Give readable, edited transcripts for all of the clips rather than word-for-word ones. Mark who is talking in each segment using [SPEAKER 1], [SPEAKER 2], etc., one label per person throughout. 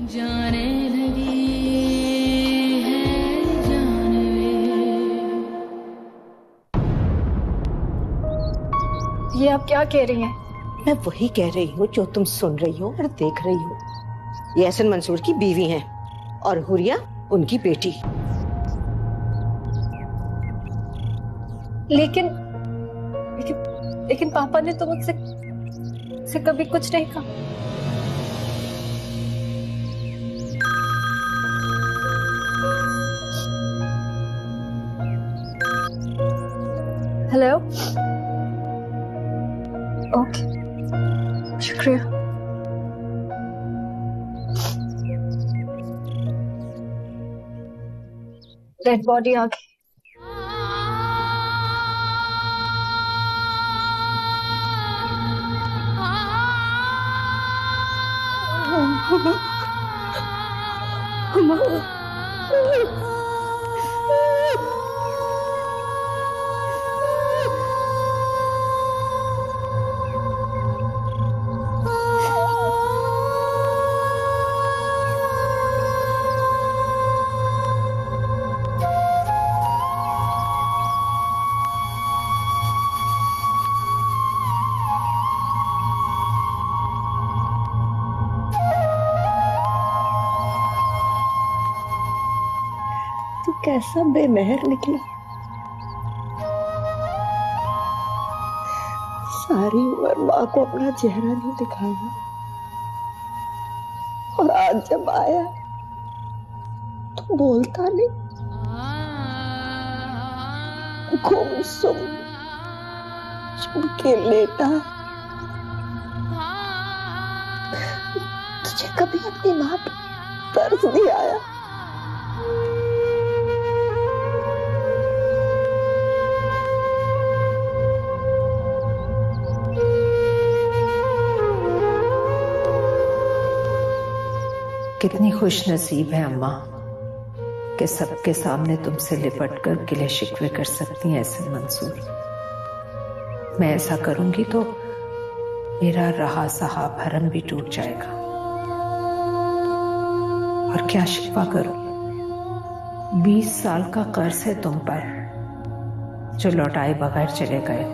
[SPEAKER 1] जाने लगी है जानवे।
[SPEAKER 2] ये आप क्या कह रही हैं?
[SPEAKER 3] मैं वही कह रही हूँ जो तुम सुन रही हो और देख रही हो। ये एहसन मंसूर की बीवी हैं और हुरिया उनकी बेटी।
[SPEAKER 2] लेकिन लेकिन लेकिन पापा ने तो मुझसे कभी कुछ नहीं कहा। हेलो। ओके, शुक्रिया। डेड बॉडी आ गई।
[SPEAKER 3] तू कैसा बेमहर निकला। सारी उम्र माँ को अपना चेहरा नहीं दिखाया और आज जब आया तो बोलता नहीं, गुमसुम चुप के लेटा। तुझे कभी अपनी माँ पर तरस नहीं आया?
[SPEAKER 4] कितनी खुश नसीब है अम्मा कि सबके सामने तुमसे लिपट कर गिले शिकवे कर सकती हैं एहसन मंसूर। मैं ऐसा करूंगी तो मेरा रहा सहा भरम भी टूट जाएगा। और क्या शिकवा करूं? 20 साल का कर्ज है तुम पर जो लौटाए बगैर चले गए।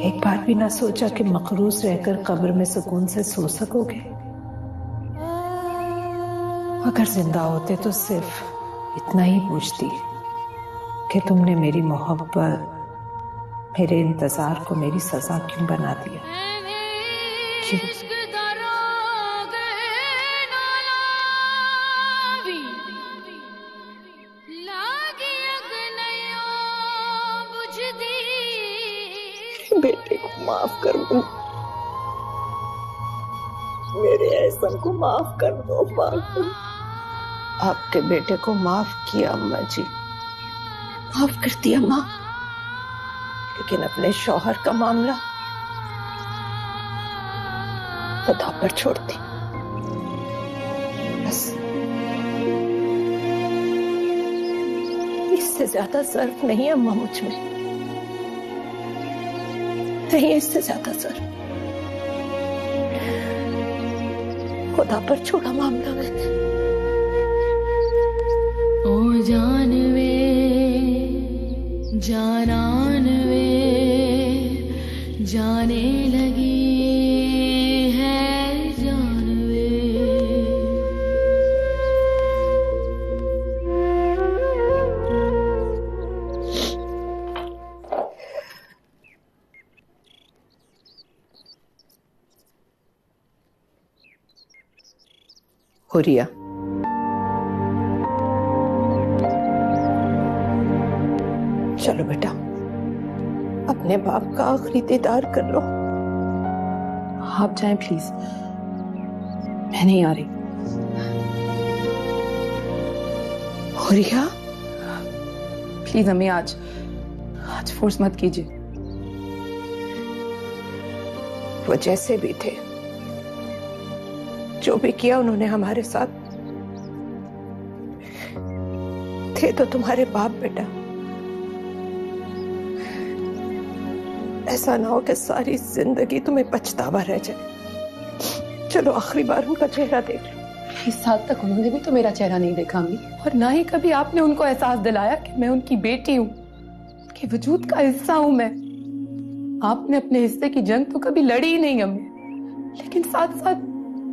[SPEAKER 4] एक बार भी ना सोचा कि मकरूज रहकर कब्र में सुकून से सो सकोगे। अगर जिंदा होते तो सिर्फ इतना ही पूछती कि तुमने मेरी मोहब्बत, मेरे इंतजार को मेरी सजा क्यों बना दिया। क्यों?
[SPEAKER 3] बेटे को माफ कर दो, मेरे एहसन को माफ कर दो। आपके बेटे को माफ किया अम्मा जी, माफ कर दिया माँ, लेकिन अपने शौहर का मामला खुदा पर छोड़ दी। बस इससे ज्यादा ज़र्फ नहीं अम्मा मुझ में, नहीं इससे ज्यादा ज़र्फ। खुदा पर छोड़ा मामला मैंने।
[SPEAKER 1] ओ जानवे जानानवे जाने लगी है जानवे।
[SPEAKER 3] हुरिया, चलो बेटा, अपने बाप का आखिरी दीदार कर लो।
[SPEAKER 2] आप जाएं प्लीज, मैं नहीं आ रही।
[SPEAKER 3] हुरिया,
[SPEAKER 2] प्लीज अम्मी, आज फोर्स मत कीजिए।
[SPEAKER 3] वो जैसे भी थे, जो भी किया उन्होंने हमारे साथ, थे तो तुम्हारे बाप बेटा। ऐसा ना हो कि सारी जिंदगी तुम्हें पछतावा रह जाए।
[SPEAKER 4] चलो आखिरी बार उनका चेहरा देख लो।
[SPEAKER 2] इस साल तक उन्होंने भी तो मेरा चेहरा नहीं देखा अम्मी, और ना ही कभी आपने उनको एहसास दिलाया कि मैं उनकी बेटी हूँ, उनके वजूद का हिस्सा हूं मैं। आपने अपने हिस्से की जंग तो कभी लड़ी ही नहीं अम्मी, लेकिन साथ साथ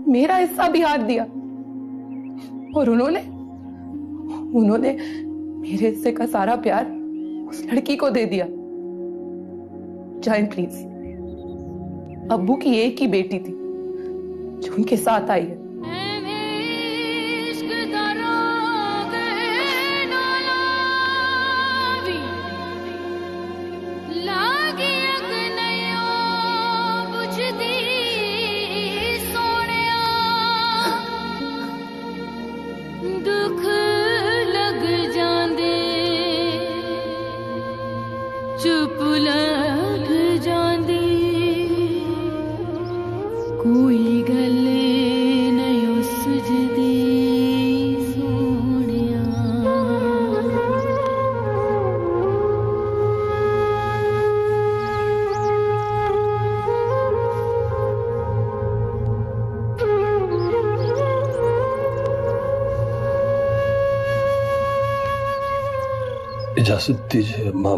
[SPEAKER 2] मेरा हिस्सा भी हार दिया। और उन्होंने मेरे हिस्से का सारा प्यार उस लड़की को दे दिया। जाएं प्लीज, अब्बू की एक ही बेटी थी जो उनके साथ आई है।
[SPEAKER 1] दुख लग जांदे, चुप लग जांदी, कोई गल्ले नहीं सुझदी सोनिया।
[SPEAKER 5] इजाजत दीजिए अम्मा,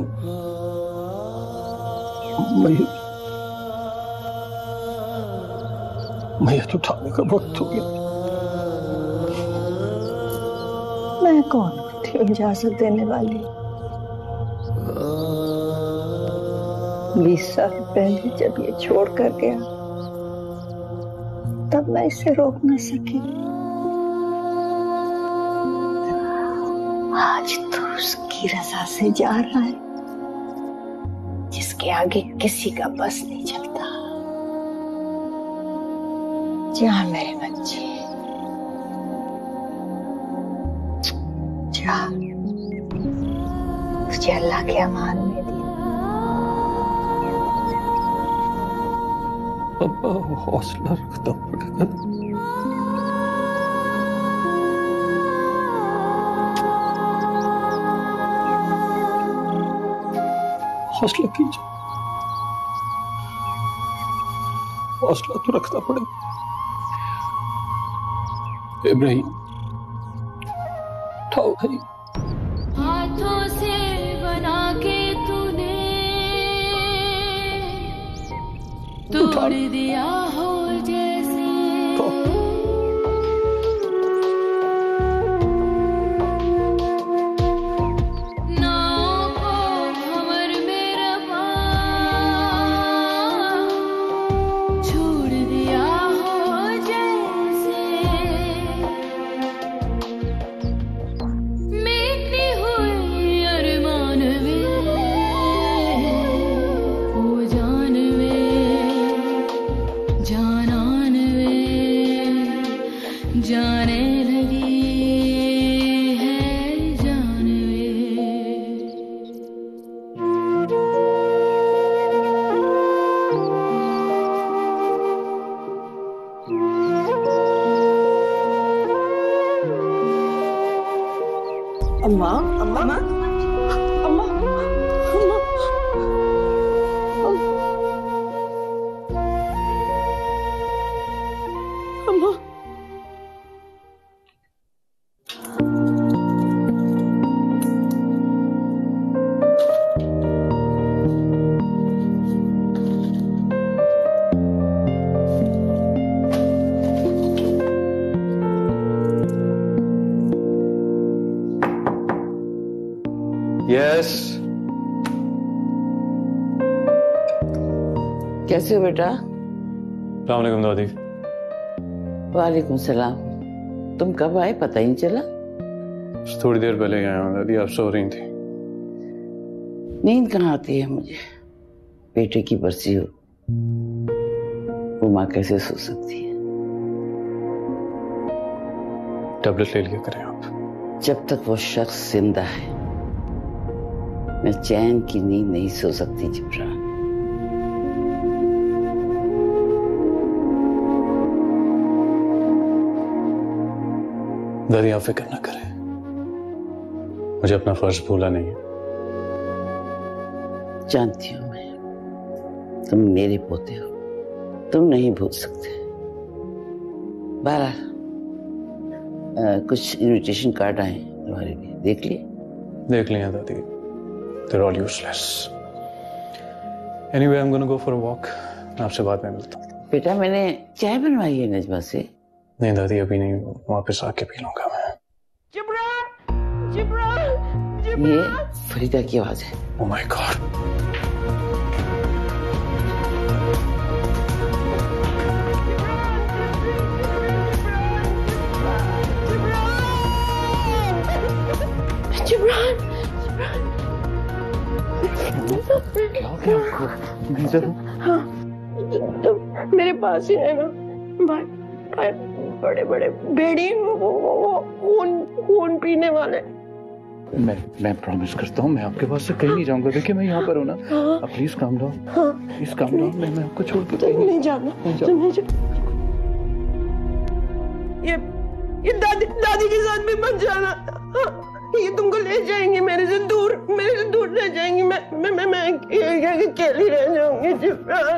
[SPEAKER 5] मैयत उठाने का वक्त हो गया।
[SPEAKER 3] मैं कौन होती हूँ इजाजत देने वाली? 20 साल पहले जब ये छोड़ कर गया तब मैं इसे रोक न सकी। आज तो उसकी रजा से जा रहा है जिसके आगे किसी का बस नहीं चलता। जा मेरे बच्चे, जा, तुझे अल्लाह के अमान में दिया।
[SPEAKER 5] अब्बा हौसला रखना पड़ेगा। हौसला कीजिए, हौसला तो रखना पड़ेगा। इब्राहिम उठाओ भाई।
[SPEAKER 1] हाथों से बना के तूने तोड़ दिया हो जैसे, जाने लगी है जानवे।
[SPEAKER 3] अम्मा, अम्मा, अम्मा, अम्मा, अम्मा।
[SPEAKER 5] यस,
[SPEAKER 6] कैसे हो बेटा?
[SPEAKER 7] अस्सलाम वालेकुम दादी।
[SPEAKER 6] वालेकुम सलाम। तुम कब आए पता ही नहीं चला।
[SPEAKER 7] थोड़ी देर पहले गया हूँ दादी, आप सो रही थी।
[SPEAKER 6] नींद कहाँ आती है मुझे, बेटे की बरसी हो, वो माँ कैसे सो सकती है।
[SPEAKER 7] टैबलेट ले लिया करें आप।
[SPEAKER 6] जब तक वो शख्स जिंदा है मैं चैन की नींद नहीं सो सकती जिब्रान।
[SPEAKER 7] दादी आप फिक्र ना करें, मुझे अपना फर्ज भूला नहीं है।
[SPEAKER 6] जानती हूं मैं, तुम मेरे पोते हो, तुम नहीं भूल सकते। बहरहाल कुछ इनविटेशन कार्ड आए तुम्हारे लिए, देख लिए?
[SPEAKER 7] देख लिया दादी, they're all useless. Anyway, I'm gonna go for a walk. मैं आपसे बाद में मिलता हूँ।
[SPEAKER 6] बेटा मैंने चाय बनवाई है नजमा से।
[SPEAKER 7] नहीं दादी, अभी नहीं, वापस आके पी लूंगा मैं।
[SPEAKER 6] ये फरीदा की आवाज है।
[SPEAKER 7] Oh my God.
[SPEAKER 3] हाँ, तो मेरे पास ही है ना भाई, बड़े बड़े भेड़ी, वो खून पीने वाले।
[SPEAKER 5] मैं प्रॉमिस करता हूँ मैं आपके पास से कहीं नहीं जाऊंगा। देखिए मैं यहाँ पर हूँ ना। आप please calm down, please calm down. मैं आपको छोड़ के
[SPEAKER 3] तुम नहीं जाना, तुम नहीं जाना। ये दादी के साथ भी मत जाना। ये तुमको ले जाएंगे मेरे से दूर ले जाएंगी। मैं अकेली रह जाऊंगी जिब्रान।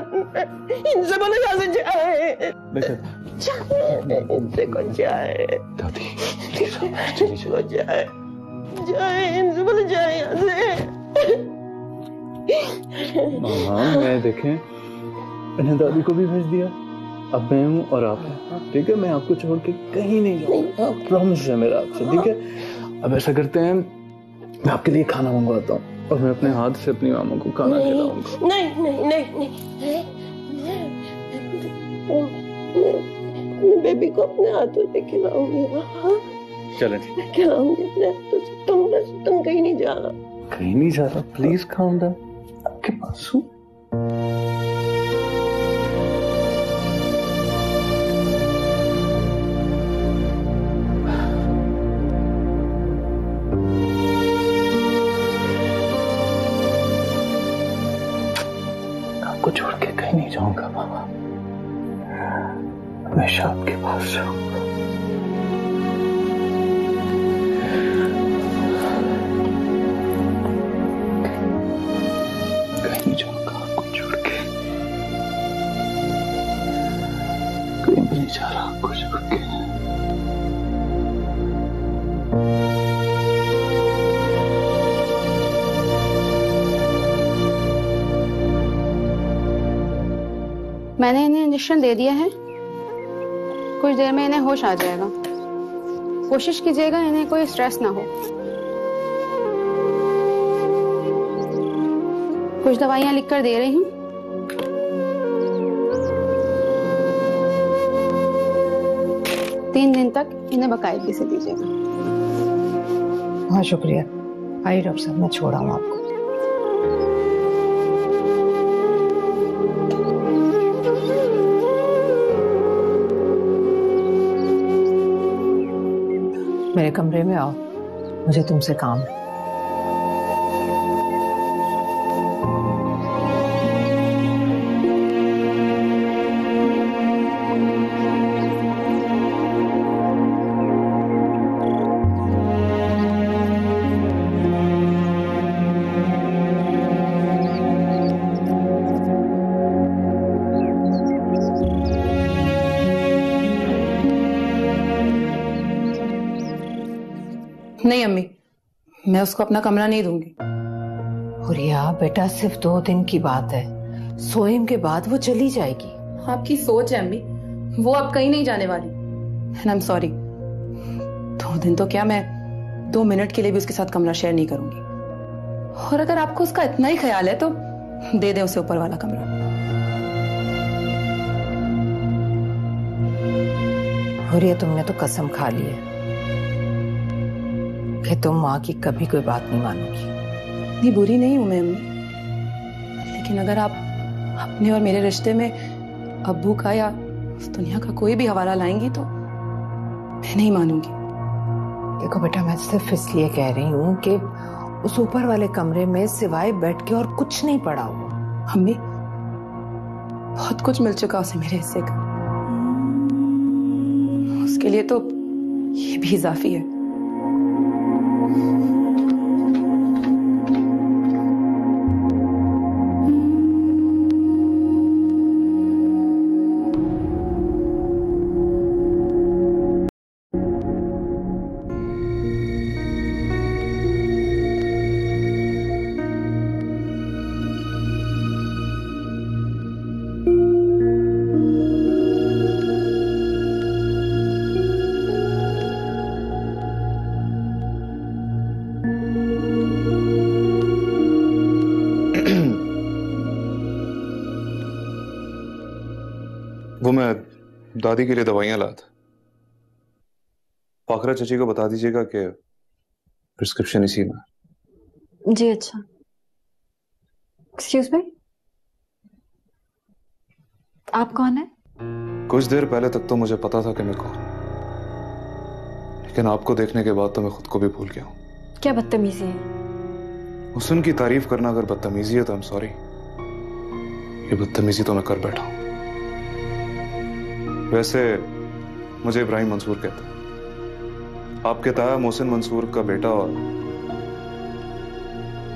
[SPEAKER 3] इनसे बोलो यहाँ से जाए, इनसे को जाए
[SPEAKER 5] दादी,
[SPEAKER 3] को जाए, इनसे बोलो जाए यहाँ से।
[SPEAKER 5] मैं देखें मैंने दादी को भी भेज दिया, अब मैं हूँ और आप हैं, ठीक है? मैं आपको छोड़ के कहीं नहीं जाऊंगा, प्रॉमिस है मेरा आपसे, ठीक है? अब ऐसा करते हैं, मैं आपके लिए खाना मंगवाता हूँ और मैं अपने हाथ से अपनी मामा को खाना खिलाऊंगा।
[SPEAKER 3] नहीं, बेबी को अपने हाथों से खिलाऊंगी।
[SPEAKER 5] चलें ठीक है,
[SPEAKER 3] खिलाऊंगी अपने हाथों से। तुम कहीं नहीं जा रहा।
[SPEAKER 5] कहीं नहीं जा रहा, प्लीज काम डाउन, आपके पास हूँ। आपको छोड़ के कहीं नहीं जाऊंगा मामा, हमेशा आपके पास रहूंगा। कहीं नहीं जाऊंगा आपको छोड़ के, कहीं भी नहीं जा रहा आपको छोड़ के।
[SPEAKER 8] मैंने इन्हें इंजेक्शन दे दिया है, कुछ देर में इन्हें होश आ जाएगा। कोशिश कीजिएगा इन्हें कोई स्ट्रेस ना हो। कुछ दवाइयां लिखकर दे रही हूँ। तीन दिन तक इन्हें बाकायदगी से दीजिएगा।
[SPEAKER 3] बहुत शुक्रिया। आइए डॉक्टर साहब, मैं छोड़ा हूँ आपको। मेरे कमरे में आओ, मुझे तुमसे काम है।
[SPEAKER 2] नहीं अम्मी, मैं उसको अपना कमरा नहीं दूंगी।
[SPEAKER 4] हुरिया बेटा, सिर्फ 2 दिन की बात है, सोइम के बाद वो चली जाएगी।
[SPEAKER 2] आपकी सोच है अम्मी, वो अब कहीं नहीं जाने वाली। एंड आई एम सॉरी, 2 दिन तो क्या, मैं 2 मिनट के लिए भी उसके साथ कमरा शेयर नहीं करूंगी। और अगर आपको उसका इतना ही ख्याल है तो दे दे उसे ऊपर वाला कमरा।
[SPEAKER 4] हुरिया, तुमने तो कसम खा ली है कि तुम माँ की कभी कोई बात नहीं मानोगी।
[SPEAKER 2] इतनी बुरी नहीं हूं मैं अम्मी, लेकिन अगर आप अपने और मेरे रिश्ते में अब्बू का या उस दुनिया का कोई भी हवाला लाएंगी तो मैं नहीं मानूंगी।
[SPEAKER 4] देखो बेटा, मैं सिर्फ इसलिए कह रही हूँ कि उस ऊपर वाले कमरे में सिवाय बेड के और कुछ नहीं पड़ा हुआ।
[SPEAKER 2] अम्मी, बहुत कुछ मिल चुका उसे मेरे हिस्से का, उसके लिए तो ये भी इजाफी है।
[SPEAKER 9] दादी के लिए दवाइयां लाद। फाकरा चची को बता दीजिएगा कि प्रिस्क्रिप्शन इसी में।
[SPEAKER 10] जी अच्छा। एक्सक्यूज मी, आप कौन है?
[SPEAKER 9] कुछ देर पहले तक तो मुझे पता था कि मैं कौन, लेकिन आपको देखने के बाद तो मैं खुद को भी भूल गया हूँ।
[SPEAKER 10] क्या बदतमीजी है?
[SPEAKER 9] हुस्न की तारीफ करना अगर बदतमीजी है तो आई एम सॉरी, ये बदतमीजी तो मैं कर बैठा हूं। वैसे मुझे इब्राहिम मंसूर कहते हैं, आपके ताया मोहसिन मंसूर का बेटा और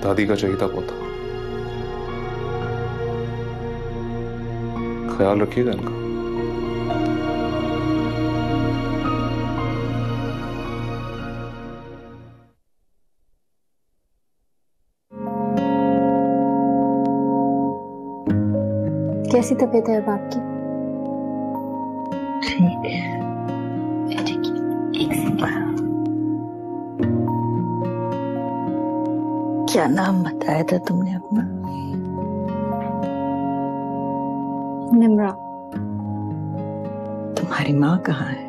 [SPEAKER 9] दादी का चहीता पोता। ख्याल रखिएगा इनका।
[SPEAKER 10] कैसी तबीयत है अब आपकी?
[SPEAKER 11] ठीक है। एक सेकंड। क्या नाम बताया था तुमने अपना?
[SPEAKER 10] निम्रा।
[SPEAKER 11] तुम्हारी माँ कहाँ है?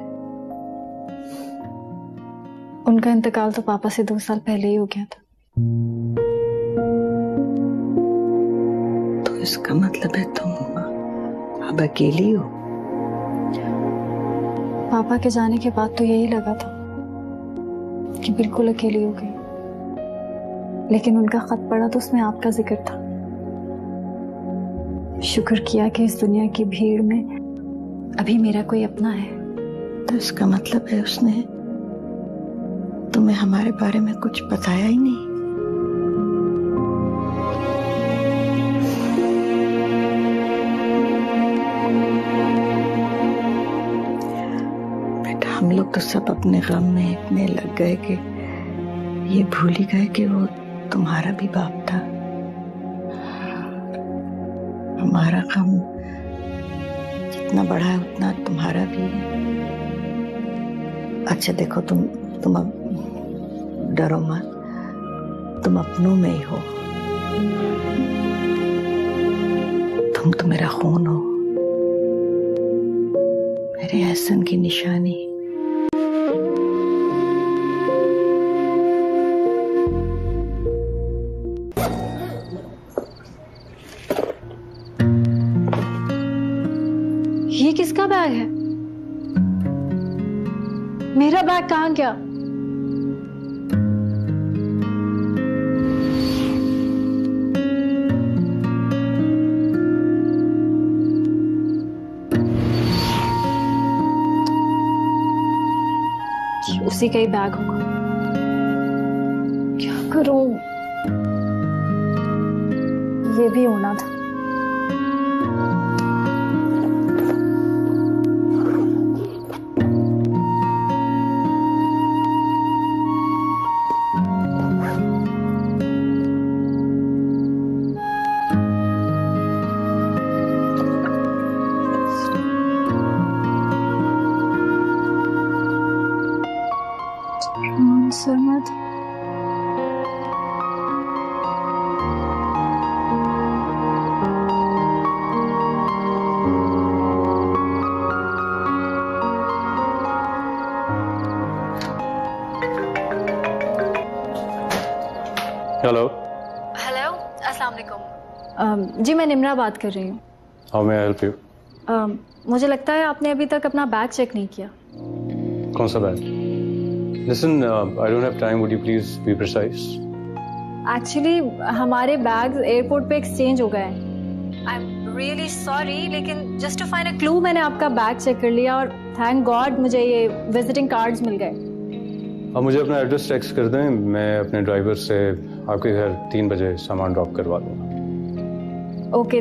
[SPEAKER 10] उनका इंतकाल तो पापा से 2 साल पहले ही हो गया था।
[SPEAKER 11] तो इसका मतलब है तुम अब अकेली हो?
[SPEAKER 10] पापा के जाने के बाद तो यही लगा था कि बिल्कुल अकेली हो गई, लेकिन उनका खत पढ़ा तो उसमें आपका जिक्र था। शुक्र किया कि इस दुनिया की भीड़ में अभी मेरा कोई अपना है।
[SPEAKER 11] तो इसका मतलब है उसने तुम्हें हमारे बारे में कुछ बताया ही नहीं? हम लोग तो सब अपने गम में इतने लग गए कि ये भूल ही गए कि वो तुम्हारा भी बाप था। हमारा गम जितना बड़ा है उतना तुम्हारा भी है। अच्छा देखो, तुम अब डरो मत, तुम अपनों में ही हो। तुम तो मेरा खून हो, मेरे एहसन की निशानी।
[SPEAKER 10] ये किसका बैग है? मेरा बैग कहाँ गया? उसी का ही बैग होगा। क्या करूं? ये भी होना था। सरमद,
[SPEAKER 7] हेलो।
[SPEAKER 10] हेलो, अस्सलाम वालेकुम। जी मैं निम्रा बात कर रही हूँ।
[SPEAKER 7] How may I help you?
[SPEAKER 10] मुझे लगता है आपने अभी तक अपना बैग चेक नहीं किया।
[SPEAKER 7] कौन सा bag? Listen, I don't have time. Would you please be precise?
[SPEAKER 10] Actually हमारे बैग एयरपोर्ट पे एक्सचेंज हो गए हैं। आई एम रियली सॉरी, लेकिन just to find a clue मैंने आपका बैग चेक कर लिया और थैंक गॉड मुझे ये विजिटिंग कार्ड्स मिल गए।
[SPEAKER 7] आप मुझे अपना एड्रेस टेक्स्ट कर दें, मैं अपने ड्राइवर से आपके घर 3 बजे सामान ड्रॉप करवा दूंगा।
[SPEAKER 10] ओके।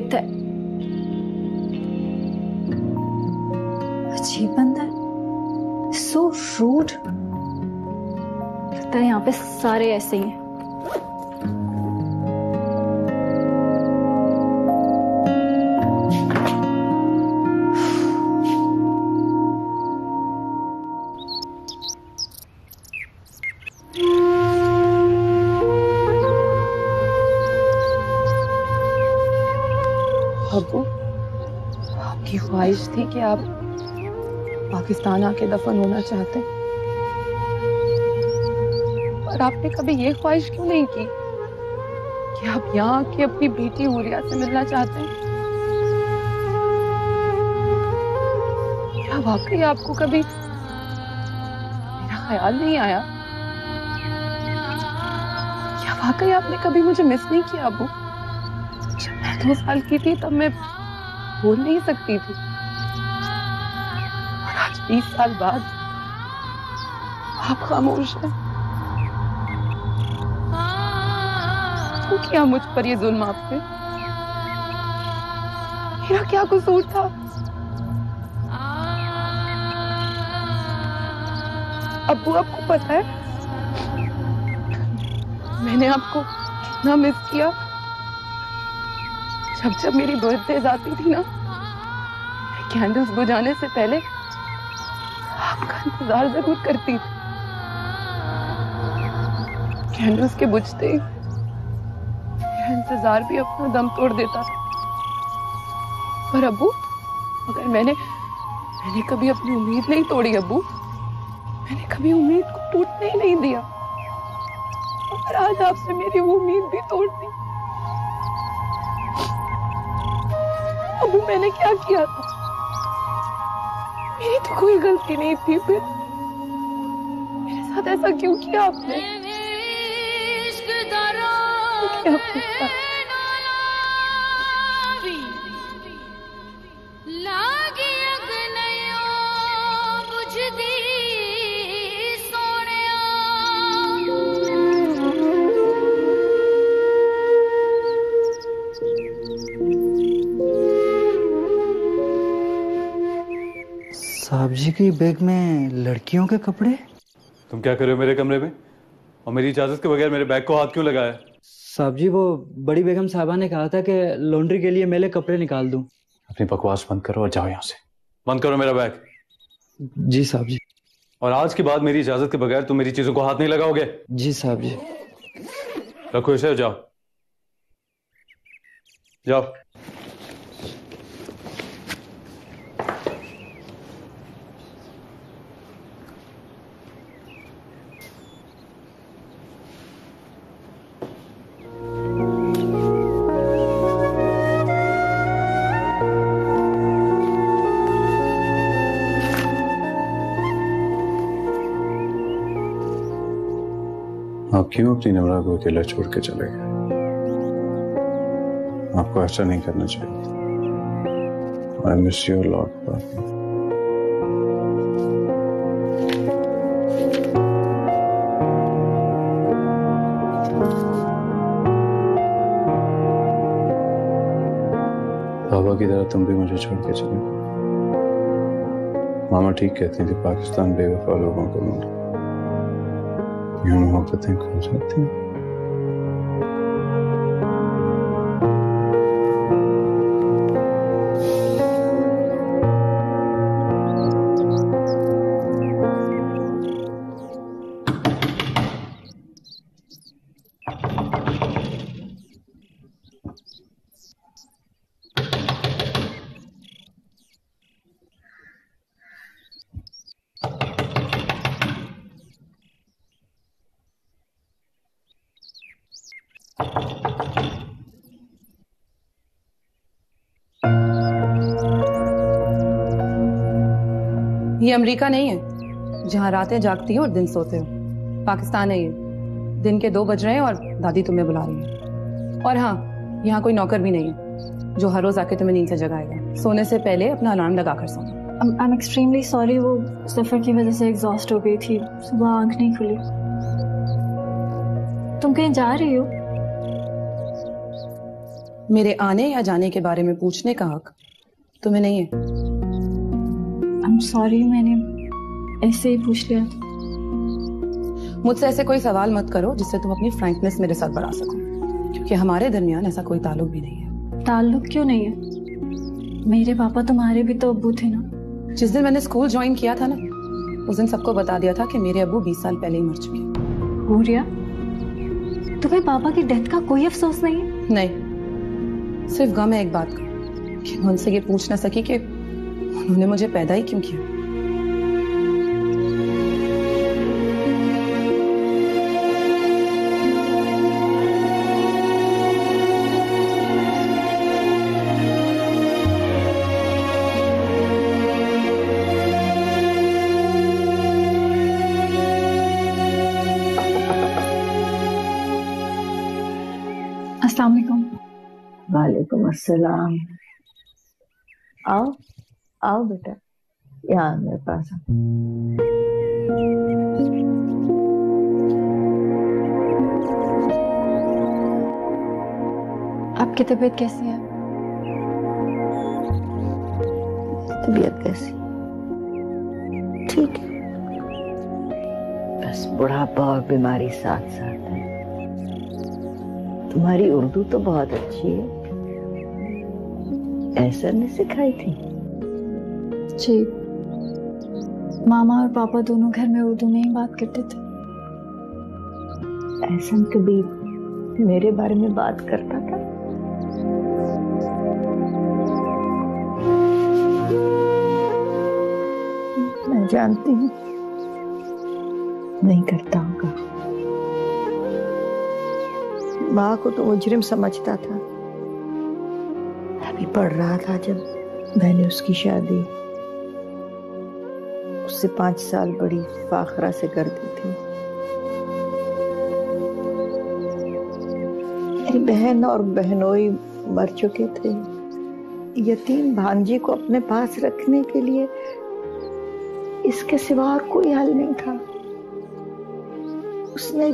[SPEAKER 10] अजीब बंदा है, सो रूड। लगता है यहाँ पे सारे ऐसे ही हैं।
[SPEAKER 2] अबू, आपकी ख्वाहिश थी कि आप पाकिस्तान आके दफन होना चाहते हैं, पर आपने कभी ये ख्वाहिश क्यों नहीं की कि आप यहाँ आके अपनी बेटी हुरिया से मिलना चाहते हैं? क्या वाकई आपको कभी मेरा ख्याल नहीं आया? क्या वाकई आपने कभी मुझे मिस नहीं किया अबू? जब मैं 2 साल की थी तब मैं बोल नहीं सकती थी, और आज 20 साल बाद आप खामोश हैं। क्यों किया मुझ पर ये जुल्म आपने? मेरा क्या कसूर था? अब्बू, आपको पता है मैंने आपको कितना मिस किया? जब जब मेरी बर्थडेज आती थी ना, मैं कैंडल्स बुझाने से पहले आपका इंतजार जरूर करती थी। कैंडल्स के बुझते ही मेरा इंतजार भी अपना दम तोड़ देता था। पर अब्बू, मगर मैंने कभी अपनी उम्मीद नहीं तोड़ी अब्बू। मैंने कभी उम्मीद को टूटने ही नहीं दिया, और आज आपने मेरी वो उम्मीद भी तोड़ दी। अबू, मैंने क्या किया था? मेरी तो कोई गलती नहीं थी, फिर मेरे साथ ऐसा क्यों किया आपने? क्या पूछा?
[SPEAKER 12] साहब जी की बैग में लड़कियों के कपड़े?
[SPEAKER 7] तुम क्या कर रहे हो मेरे कमरे में, और मेरी इजाजत के बगैर मेरे बैग को हाथ क्यों लगाया?
[SPEAKER 12] साहब जी, वो बड़ी बेगम साहबा ने कहा था कि लॉन्ड्री के लिए मेरे कपड़े निकाल दूं।
[SPEAKER 7] अपनी बकवास बंद करो और जाओ यहाँ से। बंद करो मेरा बैग।
[SPEAKER 12] जी साहब जी।
[SPEAKER 7] और आज के बाद मेरी इजाजत के बगैर तुम मेरी चीजों को हाथ नहीं लगाओगे?
[SPEAKER 12] जी साहब जी।
[SPEAKER 7] रखो इसे, जाओ जाओ। आप क्यों अपनी नमरा को अकेला छोड़ के चले गए? आपको ऐसा नहीं करना चाहिए। I miss you a lot पापा। पापा की तरह तुम भी मुझे छोड़ के चले गए। मामा ठीक कहती थी, पाकिस्तान बेवफा लोगों को ढूंढ, यूं मोहब्बतें खो जाती हैं।
[SPEAKER 2] ये अमेरिका नहीं है जहाँ रातें जागती हो और दिन सोते हो। पाकिस्तान है ये। दिन के 2 बज रहे हैं और दादी तुम्हें बुला रही है। और हाँ, यहाँ कोई नौकर भी नहीं है जो हर रोज आके तुम्हें नींद से जगाएगा। सोने से पहले अपना अलार्म लगा कर सोना।
[SPEAKER 10] आई एम एक्सट्रीमली सॉरी, वो सफर की वजह से एग्जॉस्ट हो गई थी, सुबह आंख नहीं खुली। तुम कहीं जा रही हो?
[SPEAKER 2] मेरे आने या जाने के बारे में पूछने का हक तुम्हें नहीं है।
[SPEAKER 10] I'm sorry, मैंने ऐसे ही पूछ लिया।
[SPEAKER 2] मुझसे ऐसे कोई सवाल मत करो जिससे तुम अपनी फ्रैंकनेस मेरे साथ बढ़ा सको, क्योंकि हमारे दरमियान ऐसा कोई ताल्लुक भी नहीं है।
[SPEAKER 10] ताल्लुक क्यों नहीं है? मेरे पापा तुम्हारे भी तो अब्बू थे ना।
[SPEAKER 2] जिस दिन मैंने स्कूल ज्वाइन किया था ना, उस दिन सबको बता दिया था कि मेरे अब्बू 20 साल पहले ही मर चुके हैं।
[SPEAKER 10] हुरिया, तुम्हें पापा की डेथ का कोई अफसोस नहीं है?
[SPEAKER 2] नहीं, सिर्फ गम है एक बात का कि मैं उनसे ये पूछ ना सकी कि उन्होंने मुझे पैदा ही क्यों किया।
[SPEAKER 11] वालेकुम अस्सलाम। आओ आओ बेटा, यहाँ मेरे पास आओ।
[SPEAKER 10] आपकी तबीयत कैसी है?
[SPEAKER 11] तबीयत कैसी? ठीक है, बस बुढ़ापा और बीमारी साथ साथ है। तुम्हारी उर्दू तो बहुत अच्छी है, ऐसा ने सिखाई थी?
[SPEAKER 10] जी, मामा और पापा दोनों घर में उर्दू में ही बात करते थे।
[SPEAKER 11] ऐसा कभी मेरे बारे में बात करता था? मैं जानती हूँ नहीं करता होगा। माँ को तो मुजरिम समझता था। अभी पढ़ रहा था जब मैंने उसकी शादी उससे 5 साल बड़ी फाखरा से कर दी थी। मेरी बहन और बहनोई मर चुके थे। यतीम भांजी को अपने पास रखने के लिए इसके सिवा और कोई हल नहीं था। उसने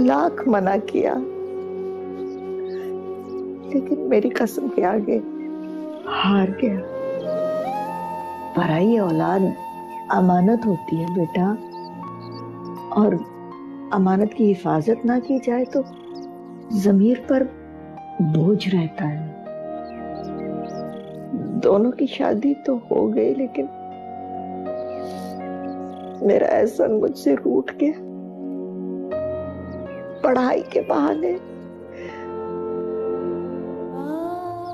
[SPEAKER 11] लाख मना किया, लेकिन मेरी कसम के आगे हार गया। पराई औलाद अमानत होती है बेटा, और अमानत की हिफाजत ना की जाए तो जमीर पर बोझ रहता है। दोनों की शादी तो हो गई, लेकिन मेरा एहसान मुझसे रूठ गया। पढ़ाई के बहाने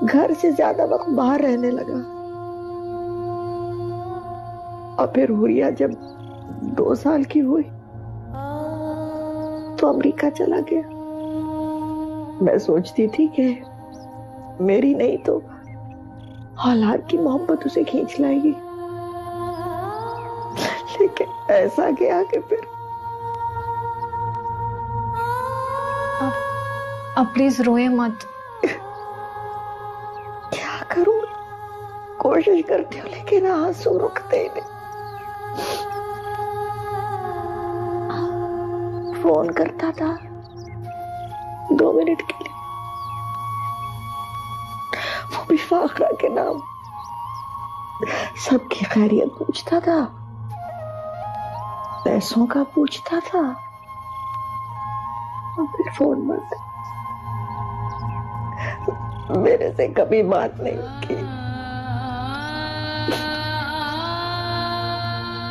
[SPEAKER 11] घर से ज्यादा वक्त बाहर रहने लगा, और फिर हुरिया जब 2 साल की हुई तो अमेरिका चला गया। मैं सोचती थी कि मेरी नहीं तो औलाद की मोहब्बत उसे खींच लाएगी, लेकिन ऐसा गया कि फिर
[SPEAKER 10] आप प्लीज रोए मत।
[SPEAKER 11] क्या करूं? कोशिश करती हूँ लेकिन आंसू रुकते ही नहीं। फोन करता था 2 मिनट के लिए, वो भी फाखरा के नाम। सबकी खैरियत पूछता था, पैसों का पूछता था, और फिर फोन बंद। मेरे से कभी बात नहीं की।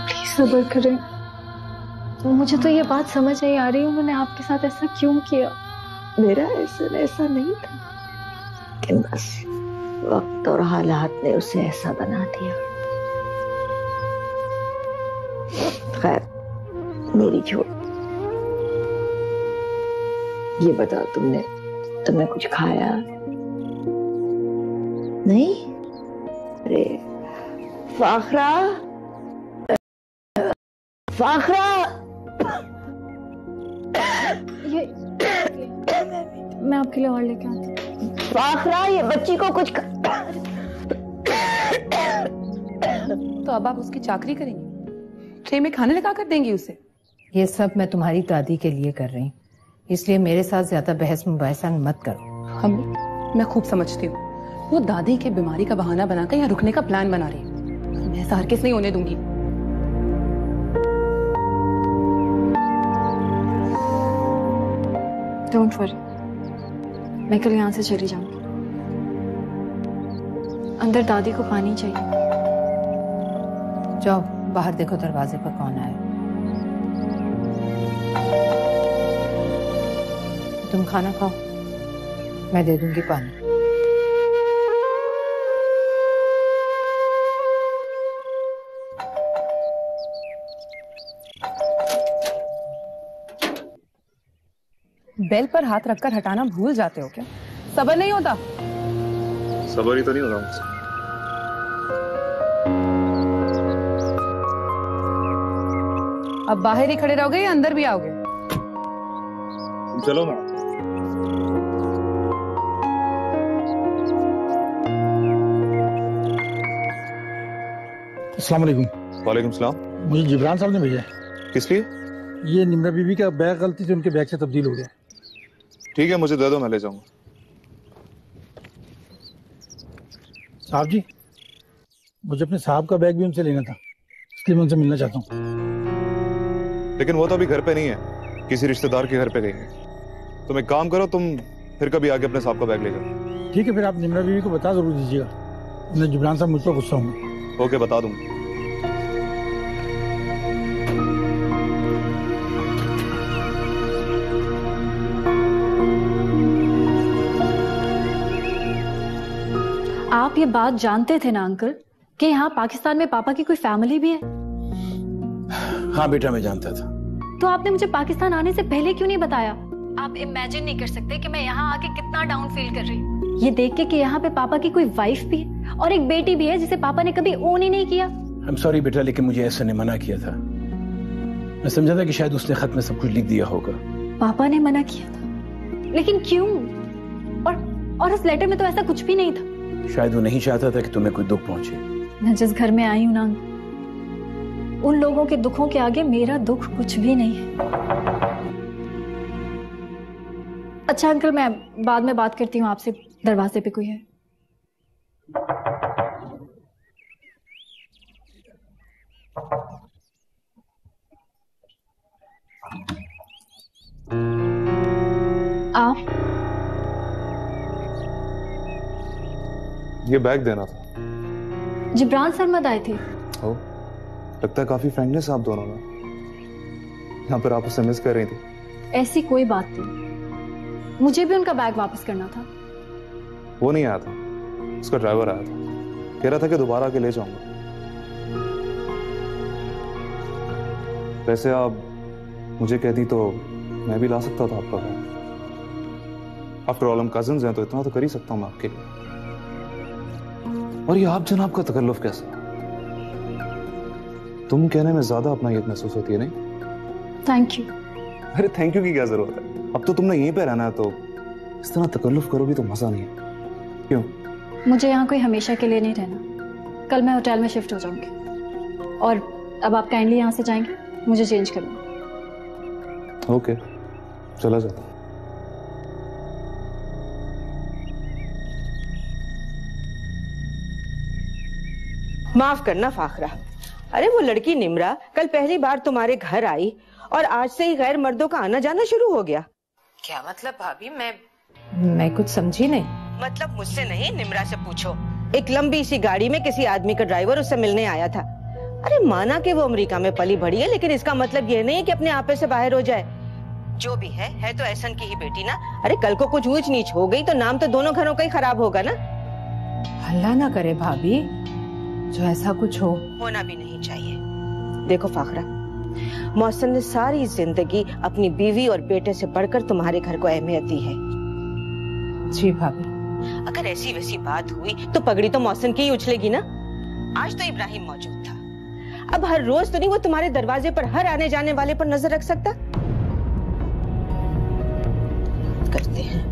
[SPEAKER 10] प्लीज सब्र करें। मुझे तो ये बात समझ नहीं आ रही, उन्होंने आपके साथ ऐसा क्यों किया?
[SPEAKER 11] मेरा ऐसा नहीं था, लेकिन बस वक्त और हालात ने उसे ऐसा बना दिया। खैर, मेरी छोड़। ये बताओ, तुमने कुछ खाया नहीं? अरे फाखरा, फाखरा,
[SPEAKER 10] ये मैं आपके लिए और लेके आती हूँ।
[SPEAKER 11] फाखरा, ये बच्ची को कुछ
[SPEAKER 2] तो अब आप उसकी चाकरी करेंगी? ट्रे में खाने लगा कर देंगी उसे?
[SPEAKER 4] ये सब मैं तुम्हारी दादी के लिए कर रही हूँ, इसलिए मेरे साथ ज्यादा बहस मुबाहसा मत करो।
[SPEAKER 2] अम्मी, मैं खूब समझती हूँ, वो दादी के बीमारी का बहाना बनाकर यहाँ रुकने का प्लान बना रही है। मैं ऐसा हरगिज़ नहीं होने दूंगी।
[SPEAKER 10] डोंट वरी, मैं कल यहाँ से चली जाऊंगी। अंदर दादी को पानी चाहिए।
[SPEAKER 4] जाओ बाहर देखो दरवाजे पर कौन आया। तुम खाना खाओ, मैं दे दूंगी पानी।
[SPEAKER 2] बेल पर हाथ रखकर हटाना भूल जाते हो क्या? सब्र नहीं होता?
[SPEAKER 9] सब्र ही तो नहीं हो रहा मुझसे।
[SPEAKER 2] अब बाहर ही खड़े रहोगे या अंदर भी आओगे?
[SPEAKER 9] चलो ना।
[SPEAKER 13] अस्सलाम वालेकुम।
[SPEAKER 9] वालेकुम सलाम।
[SPEAKER 13] मुझे जिब्रान साहब ने भेजा है।
[SPEAKER 9] किस लिए?
[SPEAKER 13] ये निम्रा बीबी का बैग गलती से उनके बैग से तब्दील हो गया।
[SPEAKER 9] ठीक है, मुझे दे दो, मैं ले जाऊंगा।
[SPEAKER 13] साहब जी, मुझे अपने साहब का बैग भी उनसे लेना था, इसलिए मैं उनसे मिलना चाहता हूँ।
[SPEAKER 9] लेकिन वो तो अभी घर पे नहीं है, किसी रिश्तेदार के घर पे गई है। तुम एक काम करो, तुम फिर कभी आके अपने साहब का बैग ले जाओ।
[SPEAKER 13] ठीक है, फिर आप निम्रा बीबी को बता जरूर दीजिएगा, नहीं जिब्रान साहब मुझ पर गुस्सा होंगे।
[SPEAKER 9] ओके, बता दूंगा।
[SPEAKER 10] आप ये बात जानते थे ना अंकल कि यहाँ पाकिस्तान में पापा की कोई फैमिली भी है?
[SPEAKER 14] हाँ बेटा, मैं जानता था।
[SPEAKER 10] तो आपने मुझे पाकिस्तान आने से पहले क्यों नहीं बताया? आप इमेजिन नहीं कर सकते कि मैं यहाँ आके कितना डाउन फील कर रही हूँ, ये देख के कि यहाँ पे पापा की कोई वाइफ भी है और एक बेटी भी है जिसे पापा ने कभी ओन ही नहीं किया।
[SPEAKER 14] I'm sorry बेटा, लेकिन मुझे ऐसा ने मना किया था। मैं समझा था कि शायद उसने खत में सब कुछ लिख दिया होगा।
[SPEAKER 10] पापा ने मना किया था? लेकिन क्यों? और उस लेटर में तो ऐसा कुछ भी नहीं था।
[SPEAKER 14] शायद वो नहीं चाहता था कि तुम्हें कोई दुख पहुंचे।
[SPEAKER 10] मैं जिस घर में आई हूँ ना, उन लोगों के दुखों के आगे मेरा दुख कुछ भी नहीं है। अच्छा अंकल, मैं बाद में बात करती हूँ आपसे, दरवाजे पे कोई है। आप
[SPEAKER 9] ये बैग देना था।
[SPEAKER 10] जिब्रान सरमद आए थे।
[SPEAKER 9] हो, लगता है काफी फ्रेंडनेस आप दोनों में। यहाँ पर आप उसे मिस कर रही थी।
[SPEAKER 10] ऐसी कोई बात नहीं, मुझे भी उनका बैग वापस करना था।
[SPEAKER 9] वो नहीं आया था, उसका ड्राइवर आया था, कह रहा था कि दोबारा आके ले जाऊंगा। वैसे आप मुझे कहती तो मैं भी ला सकता था आपका बैग। आफ्टर ऑल हम कजिन्स हैं, तो इतना तो कर ही सकता हूं मैं आपके लिए। और ये आप जनाब का तकल्लुफ कैसा? तुम कहने में ज्यादा अपनायत महसूस होती है, नहीं?
[SPEAKER 10] Thank you.
[SPEAKER 9] अरे थैंक यू की क्या जरूरत है? अब तो तुमने यहीं पे रहना है, तो इस तरह तकल्लुफ करोगी तो मजा नहीं है। क्यों?
[SPEAKER 10] मुझे यहाँ कोई हमेशा के लिए नहीं रहना। कल मैं होटल में शिफ्ट हो जाऊंगी और अब आप काइंडली यहाँ से जाएंगे, मुझे चेंज करना।
[SPEAKER 9] ओके, चला जाता।
[SPEAKER 3] माफ करना फाखरा, अरे वो लड़की निम्रा कल पहली बार तुम्हारे घर आई और आज से ही गैर मर्दों का आना जाना शुरू हो गया।
[SPEAKER 11] क्या मतलब भाभी? मैं कुछ समझी नहीं।
[SPEAKER 3] मतलब मुझसे नहीं, निम्रा से पूछो। एक लंबी सी गाड़ी में किसी आदमी का ड्राइवर उससे मिलने आया था। अरे माना कि वो अमेरिका में पली बढ़ी है, लेकिन इसका मतलब ये नहीं है कि अपने आपे से बाहर हो जाए। जो भी है तो एहसन की ही बेटी ना। अरे कल को कुछ ऊंच नीच हो गई तो नाम तो दोनों घरों का ही खराब होगा ना।
[SPEAKER 11] अल्लाह ना करे भाभी, जो ऐसा कुछ हो।
[SPEAKER 3] होना भी नहीं चाहिए। देखो फाखरा, मौसम ने सारी जिंदगी अपनी बीवी और बेटे से बढ़कर तुम्हारे घर को अहमियत दी है।
[SPEAKER 11] जी भाभी।
[SPEAKER 3] अगर ऐसी वैसी बात हुई तो पगड़ी तो मौसम की ही उछलेगी ना। आज तो इब्राहिम मौजूद था, अब हर रोज तो नहीं वो तुम्हारे दरवाजे पर हर आने जाने वाले पर नजर रख सकता। करते हैं।